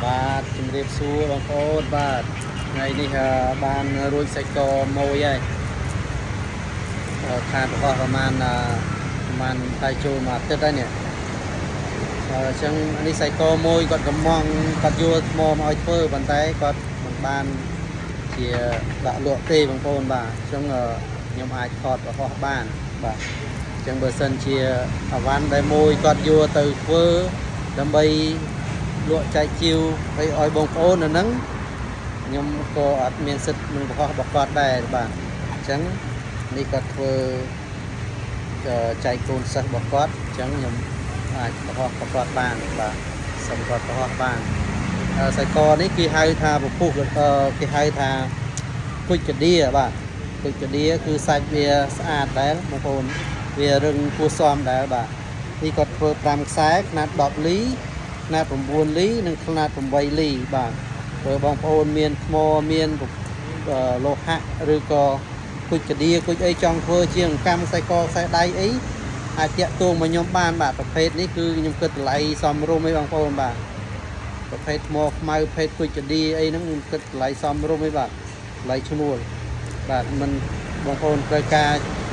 បាទជំរាបសួរបងប្អូនបាទថ្ងៃនេះបានរួចសាច់កមួយហើយខានរបស់ប្រហែលតែចូលមួយអាទិត្យហើយនេះអញ្ចឹងនេះសាច់កមួយគាត់កំងគាត់យកថ្មមកឲ្យធ្វើប៉ុន្តែគាត់មិនបានជាដាក់លក់ទេបងប្អូនបាទអញ្ចឹងខ្ញុំអាចថតរបស់បានបាទអញ្ចឹងបើសិនជាអវ៉ាន់ដែលមួយគាត់យកទៅធ្វើដើម្បីលក់ចែកជាវឲ្យបងប្អូននៅហ្នឹងខ្ញុំក៏អត់មានសិទ្ធិនឹងប្រកបរបស់គាត់ដែរបាទអញ្ចឹងនេះគាត់ធ្វើចែកកូនសិស្សរបស់គាត់អញ្ចឹងខ្ញុំអាចប្រកបរបស់គាត់បានបាទសូមគាត់ប្រកបបានសាច់កនេះគេហៅថាពពុះគេហៅថាគុជកដៀបាទគុជកដៀគឺសាច់វាស្អាតដែរបងប្អូនវារឹងគួរសមដែរបាទនេះគាត់ធ្វើ5ខ្សែຂະຫນាត់10លីຂະຫນាត់9លីនិងຂະຫນាត់8លីបាទបើបងប្អូនមានថ្មមានលោហៈឬក៏គុជកដៀគុជអីចង់ធ្វើជាកម្មខ្សែកខ្សែដៃអីអាចតាក់ទងមកខ្ញុំបានបាទប្រភេទនេះគឺខ្ញុំគិតតម្លៃសមរម្យឯបងប្អូនបាទប្រភេទថ្មខ្មៅប្រភេទគុជកដៀអីហ្នឹងខ្ញុំគិតតម្លៃសមរម្យឯបាទតម្លៃឈ្នួលបាទមិនបងប្អូនត្រូវការ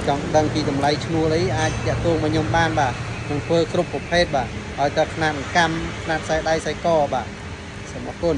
ចង់ដឹងពីតម្លៃឈ្នួលអីអាចតាក់ទងមកខ្ញុំបានបាទខ្ញុំធ្វើគ្រប់ប្រភេទបាទឲ្យតែຂະຫນាត់កម្មຂະຫນាត់ខ្សែដៃខ្សែកបាទសូមអរគុណ